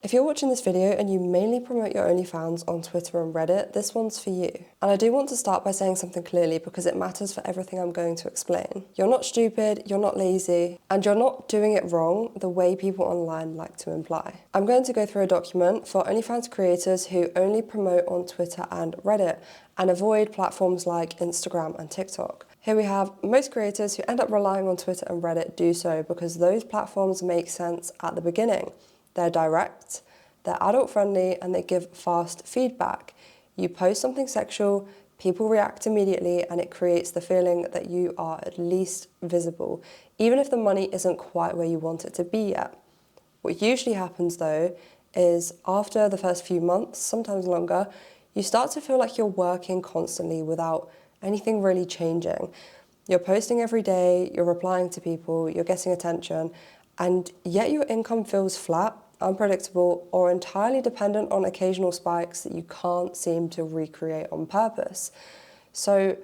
If you're watching this video and you mainly promote your OnlyFans on Twitter and Reddit, this one's for you. And I do want to start by saying something clearly because it matters for everything I'm going to explain. You're not stupid, you're not lazy, and you're not doing it wrong the way people online like to imply. I'm going to go through a document for OnlyFans creators who only promote on Twitter and Reddit and avoid platforms like Instagram and TikTok. Here we have most creators who end up relying on Twitter and Reddit do so because those platforms make sense at the beginning. They're direct, they're adult friendly, and they give fast feedback. You post something sexual, people react immediately, and it creates the feeling that you are at least visible, even if the money isn't quite where you want it to be yet. What usually happens though is after the first few months, sometimes longer, you start to feel like you're working constantly without anything really changing. You're posting every day, you're replying to people, you're getting attention, and yet your income feels flat, unpredictable, or entirely dependent on occasional spikes that you can't seem to recreate on purpose. So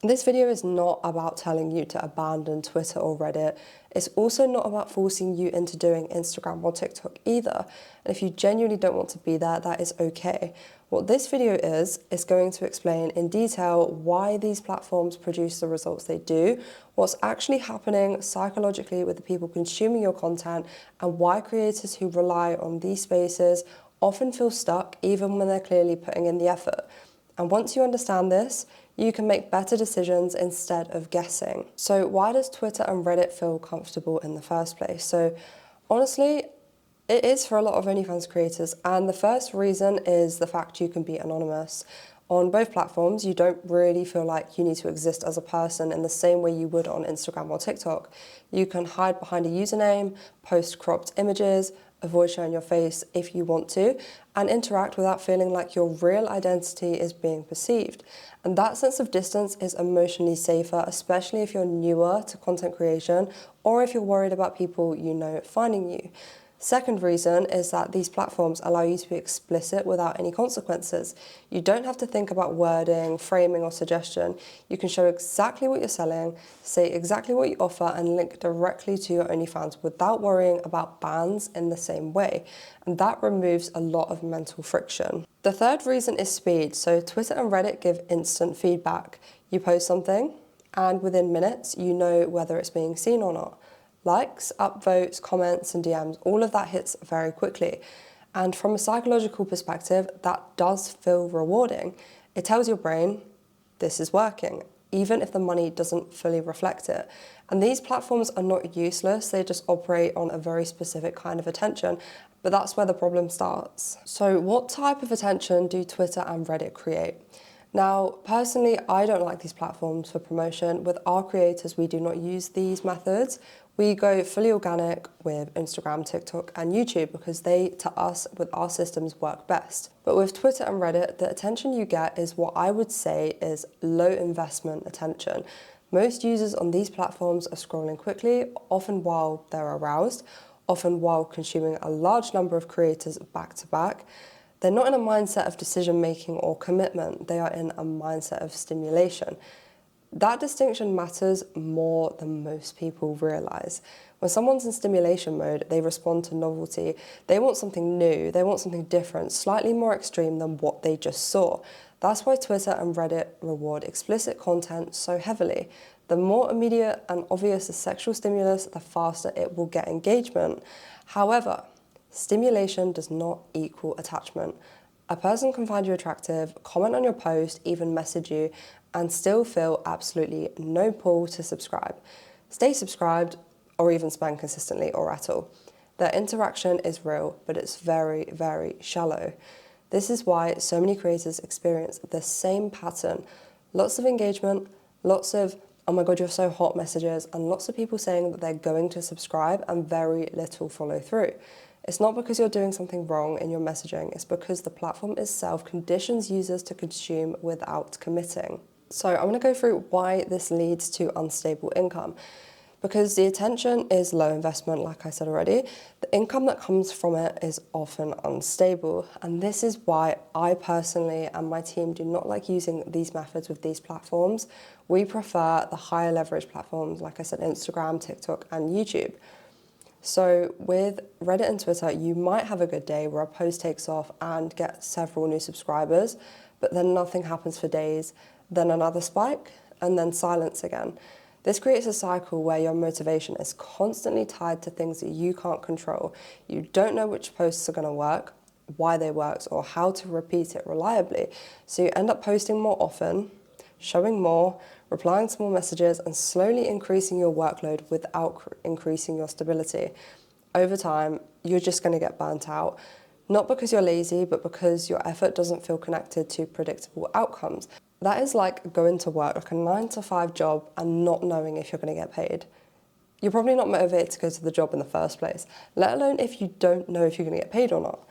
this video is not about telling you to abandon Twitter or Reddit. It's also not about forcing you into doing Instagram or TikTok either. And if you genuinely don't want to be there, that is okay. What this video is going to explain in detail why these platforms produce the results they do, what's actually happening psychologically with the people consuming your content, and why creators who rely on these spaces often feel stuck even when they're clearly putting in the effort. And once you understand this, you can make better decisions instead of guessing. So why does Twitter and Reddit feel comfortable in the first place? So honestly, it is for a lot of OnlyFans creators, and the first reason is the fact you can be anonymous. On both platforms, you don't really feel like you need to exist as a person in the same way you would on Instagram or TikTok. You can hide behind a username, post cropped images, avoid showing your face if you want to, and interact without feeling like your real identity is being perceived. And that sense of distance is emotionally safer, especially if you're newer to content creation or if you're worried about people you know finding you. Second reason is that these platforms allow you to be explicit without any consequences. You don't have to think about wording, framing, or suggestion. You can show exactly what you're selling, say exactly what you offer, and link directly to your OnlyFans without worrying about bans in the same way. And that removes a lot of mental friction. The third reason is speed. So Twitter and Reddit give instant feedback. You post something, and within minutes, you know whether it's being seen or not. Likes, upvotes, comments, and DMs, all of that hits very quickly. And from a psychological perspective, that does feel rewarding. It tells your brain, this is working, even if the money doesn't fully reflect it. And these platforms are not useless, they just operate on a very specific kind of attention. But that's where the problem starts. So what type of attention do Twitter and Reddit create? Now, personally, I don't like these platforms for promotion. With our creators, we do not use these methods. We go fully organic with Instagram, TikTok, and YouTube because they, to us, with our systems, work best. But with Twitter and Reddit, the attention you get is what I would say is low investment attention. Most users on these platforms are scrolling quickly, often while they're aroused, often while consuming a large number of creators back to back. They're not in a mindset of decision-making or commitment, they are in a mindset of stimulation. That distinction matters more than most people realize. When someone's in stimulation mode, they respond to novelty. They want something new, they want something different, slightly more extreme than what they just saw. That's why Twitter and Reddit reward explicit content so heavily. The more immediate and obvious the sexual stimulus, the faster it will get engagement. However, stimulation does not equal attachment. A person can find you attractive, comment on your post, even message you, and still feel absolutely no pull to subscribe. Stay subscribed, or even spend consistently or at all. Their interaction is real, but it's very, very shallow. This is why so many creators experience the same pattern. Lots of engagement, lots of, oh my God, you're so hot messages, and lots of people saying that they're going to subscribe and very little follow through. It's not because you're doing something wrong in your messaging, it's because the platform itself conditions users to consume without committing. So I'm going to go through why this leads to unstable income. Because the attention is low investment, like I said already, the income that comes from it is often unstable. And this is why I personally and my team do not like using these methods with these platforms. We prefer the higher leverage platforms, like I said, Instagram, TikTok, and YouTube. So with Reddit and Twitter, you might have a good day where a post takes off and gets several new subscribers, but then nothing happens for days, then another spike, and then silence again. This creates a cycle where your motivation is constantly tied to things that you can't control. You don't know which posts are going to work, why they worked, or how to repeat it reliably. So you end up posting more often, showing more, replying to more messages, and slowly increasing your workload without increasing your stability. Over time, you're just going to get burnt out, not because you're lazy, but because your effort doesn't feel connected to predictable outcomes. That is like going to work, like a 9-to-5 job, and not knowing if you're going to get paid. You're probably not motivated to go to the job in the first place, let alone if you don't know if you're going to get paid or not.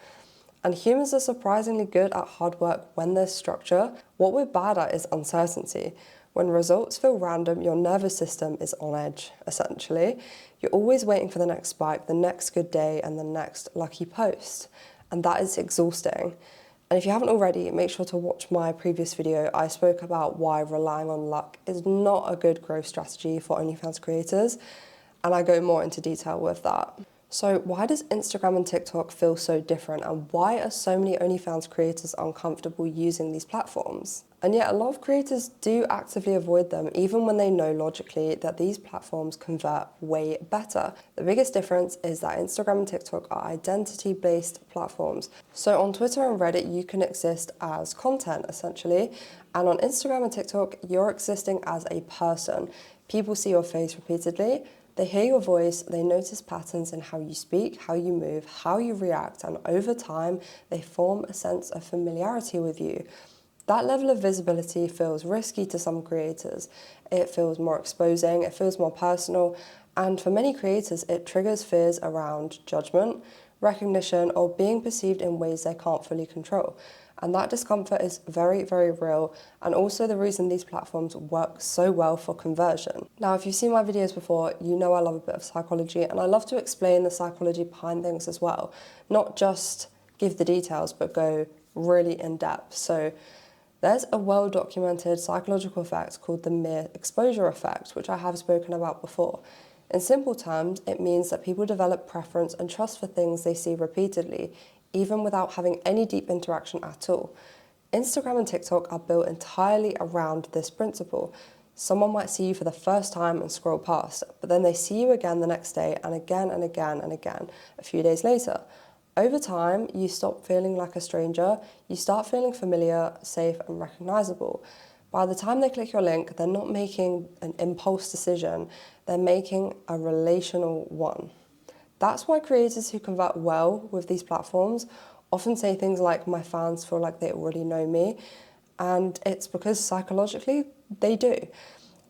And humans are surprisingly good at hard work when there's structure. What we're bad at is uncertainty. When results feel random, your nervous system is on edge, essentially. You're always waiting for the next spike, the next good day, and the next lucky post. And that is exhausting. And if you haven't already, make sure to watch my previous video. I spoke about why relying on luck is not a good growth strategy for OnlyFans creators, and I go more into detail with that. So why does Instagram and TikTok feel so different, and why are so many OnlyFans creators uncomfortable using these platforms? And yet a lot of creators do actively avoid them, even when they know logically that these platforms convert way better. The biggest difference is that Instagram and TikTok are identity-based platforms. So on Twitter and Reddit, you can exist as content, essentially. And on Instagram and TikTok, you're existing as a person. People see your face repeatedly. They hear your voice, they notice patterns in how you speak, how you move, how you react, and over time, they form a sense of familiarity with you. That level of visibility feels risky to some creators. It feels more exposing, it feels more personal, and for many creators, it triggers fears around judgment, recognition, or being perceived in ways they can't fully control. And that discomfort is very, very real, and also the reason these platforms work so well for conversion. Now, if you've seen my videos before, you know I love a bit of psychology, and I love to explain the psychology behind things as well. Not just give the details, but go really in depth. So there's a well-documented psychological effect called the mere exposure effect, which I have spoken about before. In simple terms, it means that people develop preference and trust for things they see repeatedly, even without having any deep interaction at all. Instagram and TikTok are built entirely around this principle. Someone might see you for the first time and scroll past, but then they see you again the next day and again and again and again a few days later. Over time, you stop feeling like a stranger, you start feeling familiar, safe, and recognizable. By the time they click your link, they're not making an impulse decision, they're making a relational one. That's why creators who convert well with these platforms often say things like, "My fans feel like they already know me," and it's because psychologically they do.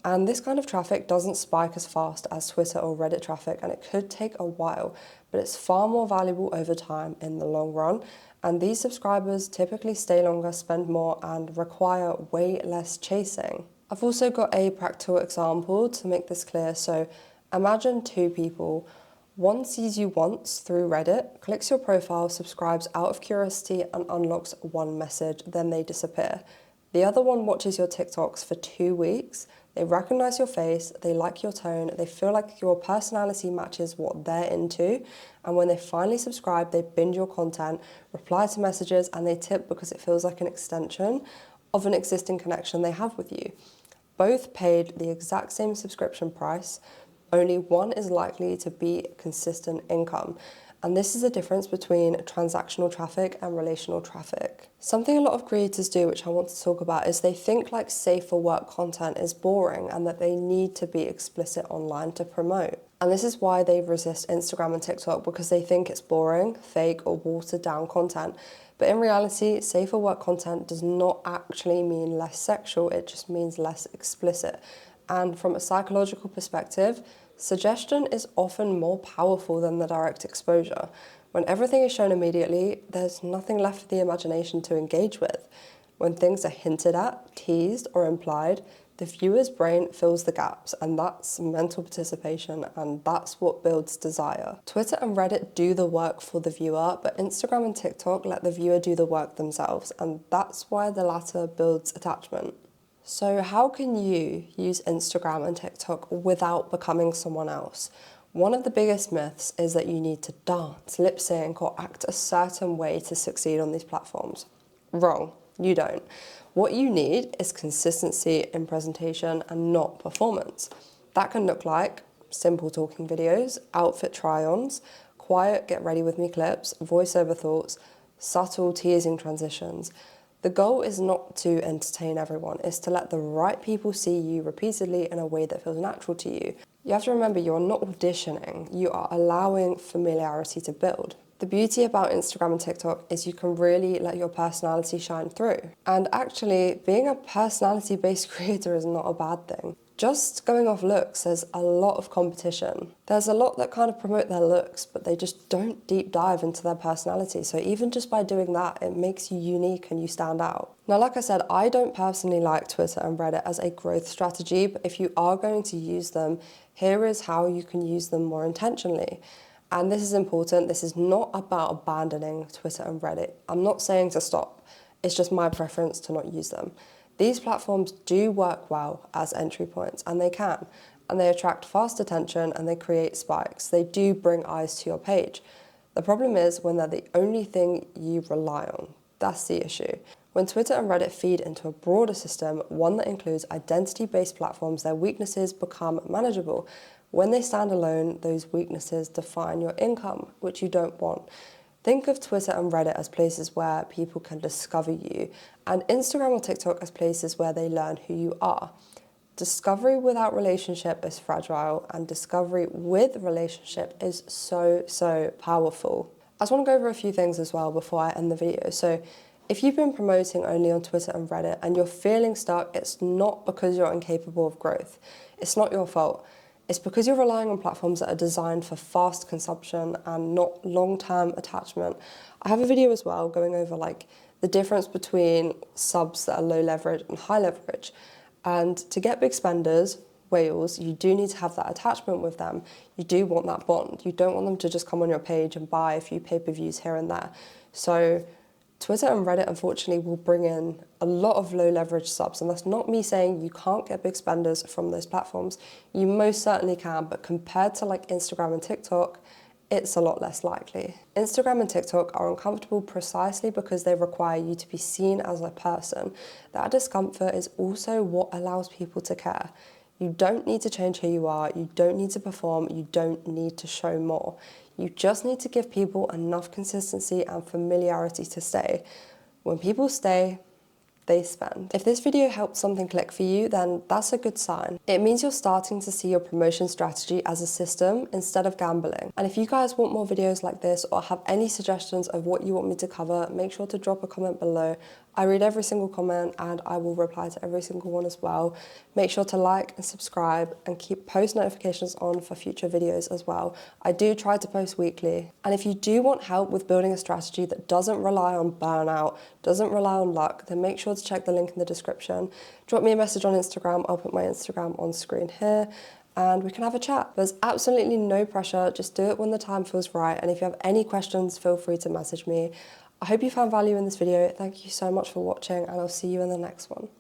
And this kind of traffic doesn't spike as fast as Twitter or Reddit traffic, and it could take a while, but it's far more valuable over time in the long run. And these subscribers typically stay longer, spend more, and require way less chasing. I've also got a practical example to make this clear. So imagine two people. One sees you once through Reddit, clicks your profile, subscribes out of curiosity, and unlocks one message, then they disappear. The other one watches your TikToks for 2 weeks. They recognize your face, they like your tone, they feel like your personality matches what they're into, and when they finally subscribe, they binge your content, reply to messages, and they tip because it feels like an extension of an existing connection they have with you. Both paid the exact same subscription price, only one is likely to be consistent income. And this is the difference between transactional traffic and relational traffic. Something a lot of creators do, which I want to talk about, is they think like safe for work content is boring and that they need to be explicit online to promote. And this is why they resist Instagram and TikTok, because they think it's boring, fake, or watered down content. But in reality, safe for work content does not actually mean less sexual, it just means less explicit. And from a psychological perspective, suggestion is often more powerful than the direct exposure. When everything is shown immediately, there's nothing left for the imagination to engage with. When things are hinted at, teased, or implied, the viewer's brain fills the gaps, and that's mental participation, and that's what builds desire. Twitter and Reddit do the work for the viewer, but Instagram and TikTok let the viewer do the work themselves, and that's why the latter builds attachment. So how can you use Instagram and TikTok without becoming someone else? One of the biggest myths is that you need to dance, lip sync, or act a certain way to succeed on these platforms. Wrong, you don't. What you need is consistency in presentation and not performance. That can look like simple talking videos, outfit try-ons, quiet get ready with me clips, voiceover thoughts, subtle teasing transitions. The goal is not to entertain everyone, it's to let the right people see you repeatedly in a way that feels natural to you. You have to remember you're not auditioning, you are allowing familiarity to build. The beauty about Instagram and TikTok is you can really let your personality shine through. And actually, being a personality-based creator is not a bad thing. Just going off looks, there's a lot of competition. There's a lot that kind of promote their looks, but they just don't deep dive into their personality. So even just by doing that, it makes you unique and you stand out. Now, like I said, I don't personally like Twitter and Reddit as a growth strategy, but if you are going to use them, here is how you can use them more intentionally. And this is important. This is not about abandoning Twitter and Reddit. I'm not saying to stop. It's just my preference to not use them. These platforms do work well as entry points, and they can. And they attract fast attention and they create spikes. They do bring eyes to your page. The problem is when they're the only thing you rely on. That's the issue. When Twitter and Reddit feed into a broader system, one that includes identity-based platforms, their weaknesses become manageable. When they stand alone, those weaknesses define your income, which you don't want. Think of Twitter and Reddit as places where people can discover you, and Instagram or TikTok as places where they learn who you are. Discovery without relationship is fragile, and discovery with relationship is so powerful. I just want to go over a few things as well before I end the video. So if you've been promoting only on Twitter and Reddit and you're feeling stuck, it's not because you're incapable of growth. It's not your fault. It's because you're relying on platforms that are designed for fast consumption and not long-term attachment. I have a video as well going over like the difference between subs that are low leverage and high leverage. And to get big spenders, whales, you do need to have that attachment with them. You do want that bond. You don't want them to just come on your page and buy a few pay-per-views here and there. So Twitter and Reddit, unfortunately, will bring in a lot of low leverage subs, and that's not me saying you can't get big spenders from those platforms. You most certainly can, but compared to like Instagram and TikTok, it's a lot less likely. Instagram and TikTok are uncomfortable precisely because they require you to be seen as a person. That discomfort is also what allows people to care. You don't need to change who you are, you don't need to perform, you don't need to show more. You just need to give people enough consistency and familiarity to stay. When people stay, they spend. If this video helped something click for you, then that's a good sign. It means you're starting to see your promotion strategy as a system instead of gambling. And if you guys want more videos like this or have any suggestions of what you want me to cover, make sure to drop a comment below. I read every single comment and I will reply to every single one as well. Make sure to like and subscribe and keep post notifications on for future videos as well. I do try to post weekly. And if you do want help with building a strategy that doesn't rely on burnout, doesn't rely on luck, then make sure to check the link in the description. Drop me a message on Instagram. I'll put my Instagram on screen here and we can have a chat. There's absolutely no pressure. Just do it when the time feels right. And if you have any questions, feel free to message me. I hope you found value in this video. Thank you so much for watching and I'll see you in the next one.